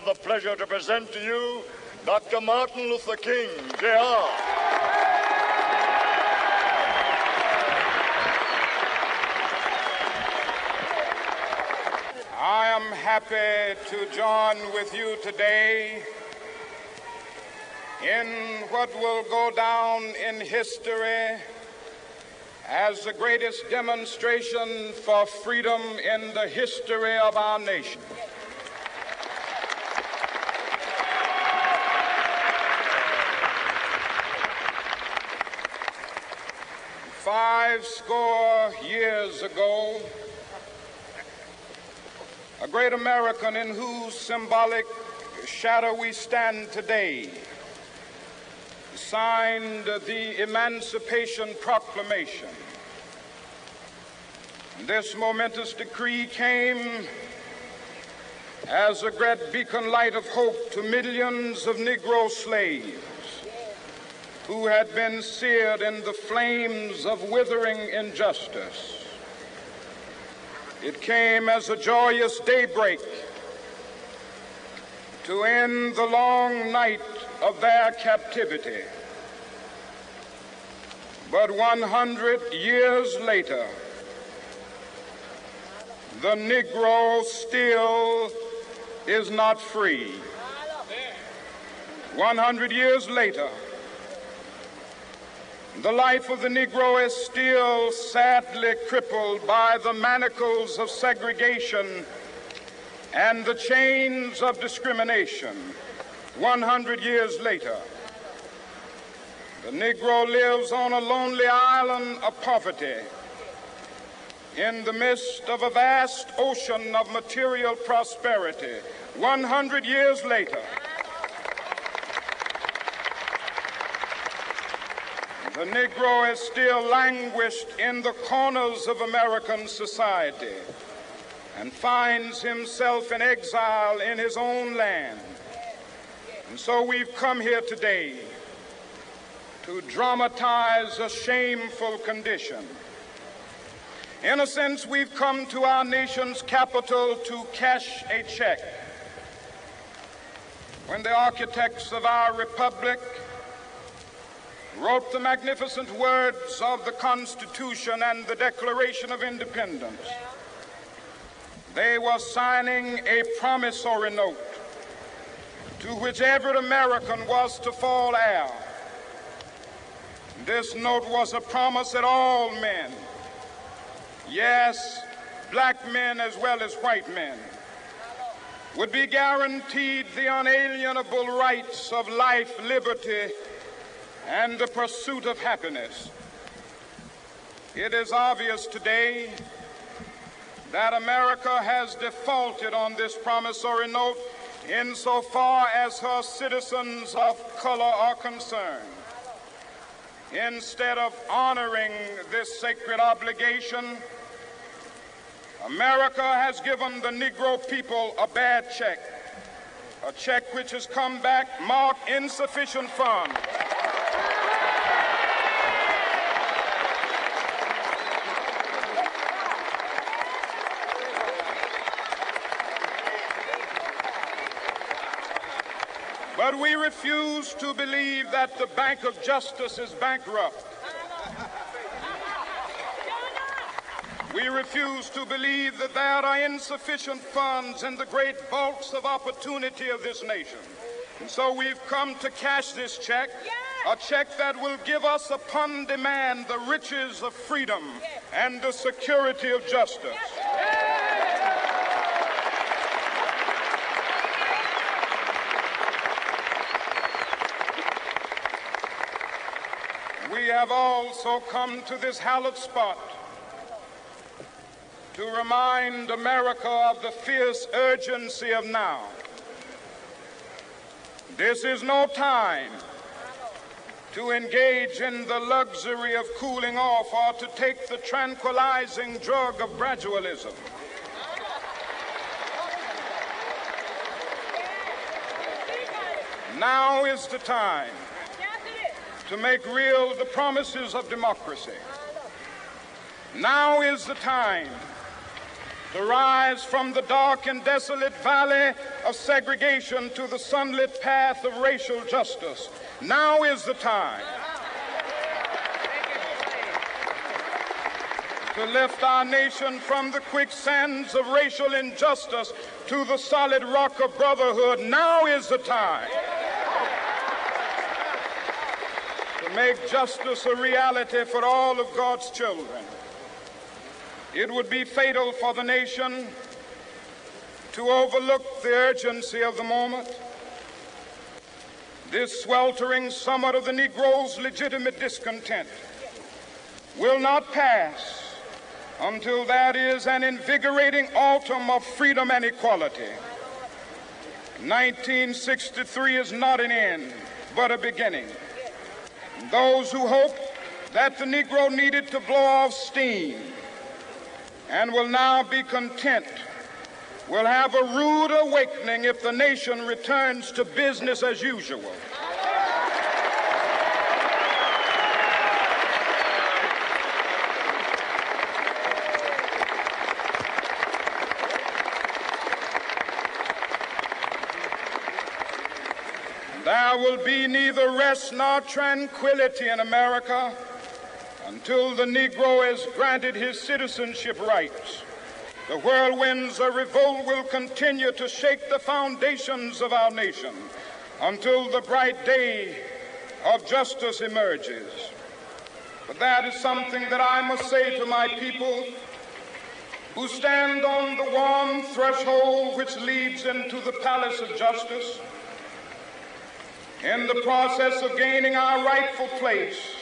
the pleasure to present to you Dr. Martin Luther King, Jr. I am happy to join with you today in what will go down in history as the greatest demonstration for freedom in the history of our nation. $50 years ago, a great American in whose symbolic shadow we stand today signed the Emancipation Proclamation. This momentous decree came as a great beacon light of hope to millions of Negro slaves who had been seared in the flames of withering injustice. It came as a joyous daybreak to end the long night of their captivity. But 100 years later, the Negro still is not free. 100 years later, the life of the Negro is still sadly crippled by the manacles of segregation and the chains of discrimination. 100 years later, the Negro lives on a lonely island of poverty in the midst of a vast ocean of material prosperity. 100 years later, the Negro is still languished in the corners of American society and finds himself in exile in his own land. And so we've come here today to dramatize a shameful condition. In a sense, we've come to our nation's capital to cash a check. When the architects of our republic wrote the magnificent words of the Constitution and the Declaration of Independence, they were signing a promissory note to which every American was to fall heir. This note was a promise that all men, yes, black men as well as white men, would be guaranteed the unalienable rights of life, liberty, and the pursuit of happiness. It is obvious today that America has defaulted on this promissory note insofar as her citizens of color are concerned. Instead of honoring this sacred obligation, America has given the Negro people a bad check, a check which has come back marked insufficient funds. But we refuse to believe that the Bank of Justice is bankrupt. We refuse to believe that there are insufficient funds in the great vaults of opportunity of this nation. And so we've come to cash this check, a check that will give us upon demand the riches of freedom and the security of justice. We have also come to this hallowed spot to remind America of the fierce urgency of now. This is no time to engage in the luxury of cooling off or to take the tranquilizing drug of gradualism. Now is the time to make real the promises of democracy. Now is the time to rise from the dark and desolate valley of segregation to the sunlit path of racial justice. Now is the time to lift our nation from the quicksands of racial injustice to the solid rock of brotherhood. Now is the time to make justice a reality for all of God's children. It would be fatal for the nation to overlook the urgency of the moment. This sweltering summer of the Negro's legitimate discontent will not pass until there is an invigorating autumn of freedom and equality. 1963 is not an end, but a beginning. Those who hope that the Negro needed to blow off steam and will now be content will have a rude awakening if the nation returns to business as usual. There will be neither rest nor tranquility in America until the Negro has granted his citizenship rights. The whirlwinds of revolt will continue to shake the foundations of our nation until the bright day of justice emerges. But that is something that I must say to my people who stand on the warm threshold which leads into the palace of justice. In the process of gaining our rightful place,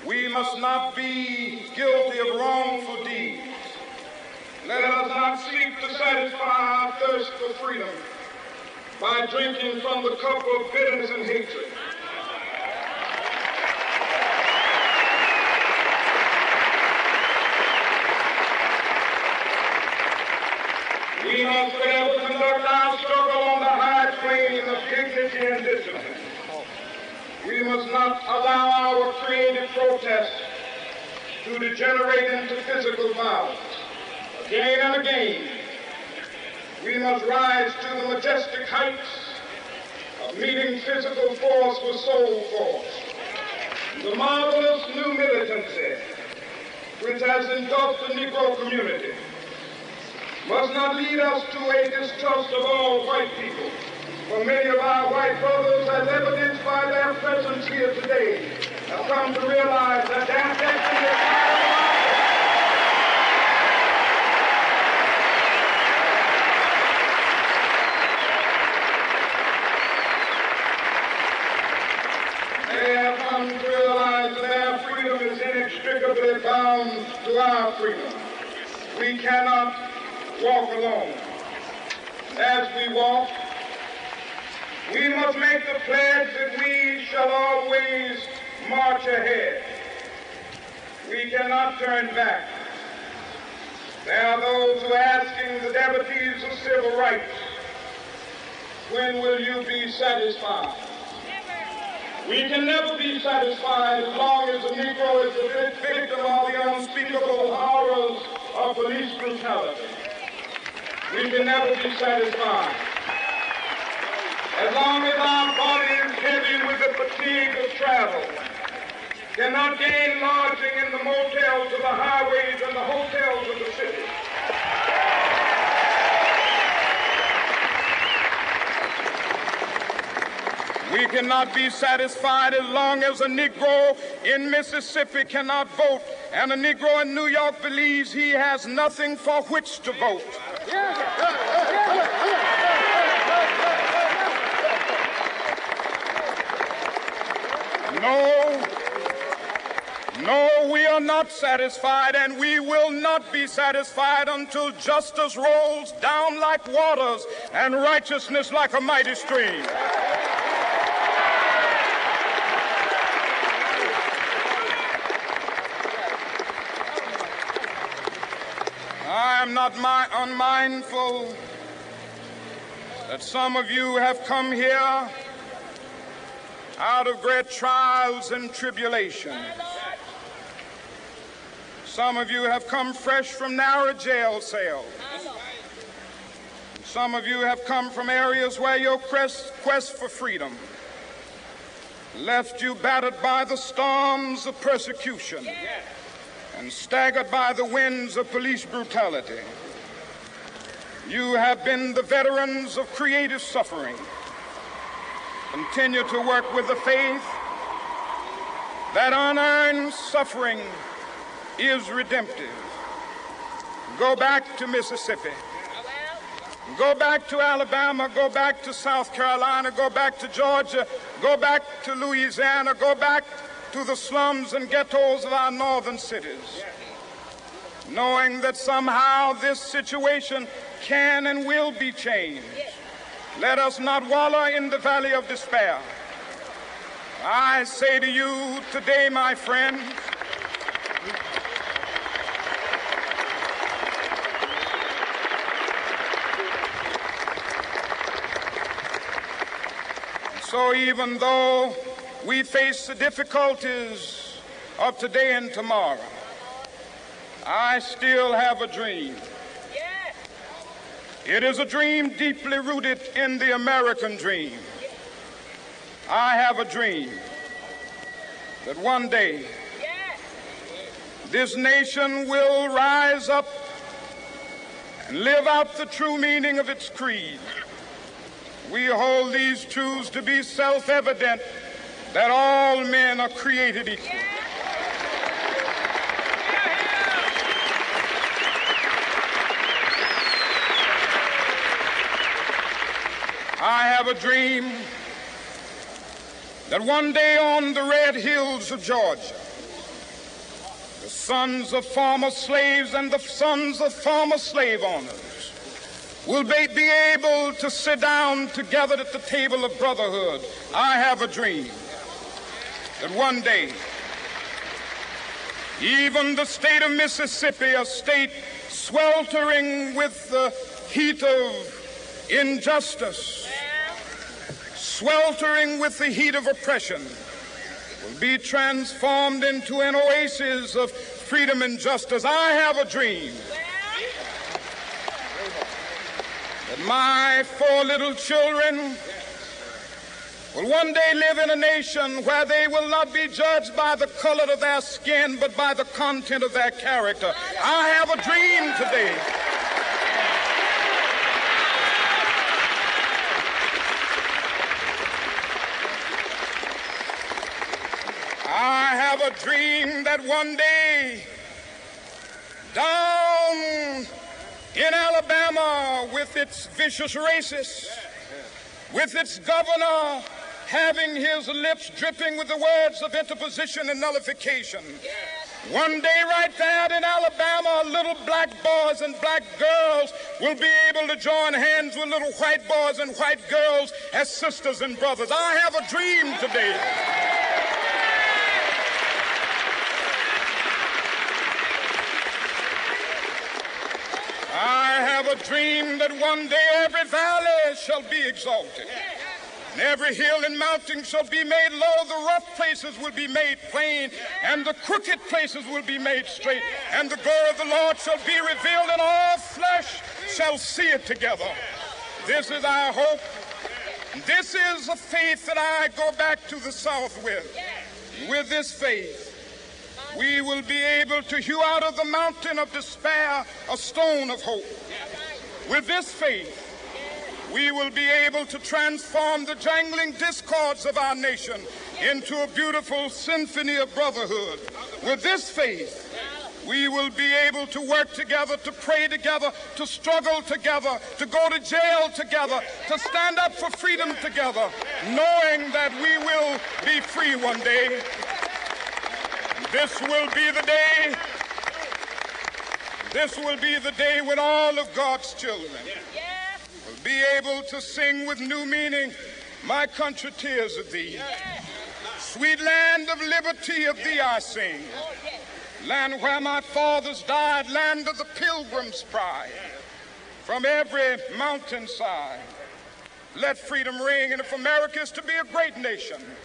we must not be guilty of wrongful deeds. Let us not seek to satisfy our thirst for freedom by drinking from the cup of bitterness and hatred. We must fail to conduct our struggle on the high plane of dignity and discipline. We must not allow our creative protest to degenerate into physical violence. Again and again, we must rise to the majestic heights of meeting physical force with soul force. The marvelous new militancy which has engulfed the Negro community must not lead us to a distrust of all white people. For many of our white brothers, as evidenced by their presence here today, have come to realize that their destiny is not They have come to realize that their freedom is inextricably bound to our freedom. We cannot walk alone. As we walk, we must make the pledge that we shall always march ahead. We cannot turn back. There are those who are asking the devotees of civil rights, when will you be satisfied? We can never be satisfied as long as the Negro is the victim of the unspeakable horrors of police brutality. We can never be satisfied. As long as our body is heavy with the fatigue of travel, cannot gain lodging in the motels of the highways and the hotels of the city. We cannot be satisfied as long as a Negro in Mississippi cannot vote and a Negro in New York believes he has nothing for which to vote. No, we are not satisfied, and we will not be satisfied until justice rolls down like waters and righteousness like a mighty stream. I am not unmindful that some of you have come here out of great trials and tribulations. Some of you have come fresh from narrow jail cells. Some of you have come from areas where your quest for freedom left you battered by the storms of persecution and staggered by the winds of police brutality. You have been the veterans of creative suffering. Continue to work with the faith that unearned suffering is redemptive. Go back to Mississippi. Go back to Alabama. Go back to South Carolina. Go back to Georgia. Go back to Louisiana. Go back to the slums and ghettos of our northern cities, knowing that somehow this situation can and will be changed. Let us not wallow in the valley of despair. I say to you today, my friends, so even though we face the difficulties of today and tomorrow, I still have a dream. It is a dream deeply rooted in the American dream. I have a dream that one day this nation will rise up and live out the true meaning of its creed. We hold these truths to be self-evident, that all men are created equal. I have a dream that one day on the red hills of Georgia, the sons of former slaves and the sons of former slave owners will be able to sit down together at the table of brotherhood. I have a dream that one day, even the state of Mississippi, a state sweltering with the heat of injustice, sweltering with the heat of oppression, will be transformed into an oasis of freedom and justice. I have a dream that my 4 little children will one day live in a nation where they will not be judged by the color of their skin, but by the content of their character. I have a dream today I have a dream that one day down in Alabama, with its vicious racists, with its governor having his lips dripping with the words of interposition and nullification, one day right there in Alabama, little black boys and black girls will be able to join hands with little white boys and white girls as sisters and brothers. I have a dream today a dream that one day every valley shall be exalted, and every hill and mountain shall be made low. The rough places will be made plain, and the crooked places will be made straight. And the glory of the Lord shall be revealed, and all flesh shall see it together. This is our hope. This is a faith that I go back to the South with. With this faith, we will be able to hew out of the mountain of despair a stone of hope. With this faith, we will be able to transform the jangling discords of our nation into a beautiful symphony of brotherhood. With this faith, we will be able to work together, to pray together, to struggle together, to go to jail together, to stand up for freedom together, knowing that we will be free one day. This will be the day. This will be the day when all of God's children will be able to sing with new meaning, "My country, tears of thee. Sweet land of liberty, of thee I sing. Land where my fathers died, land of the pilgrim's pride. From every mountainside, let freedom ring. And if America is to be a great nation,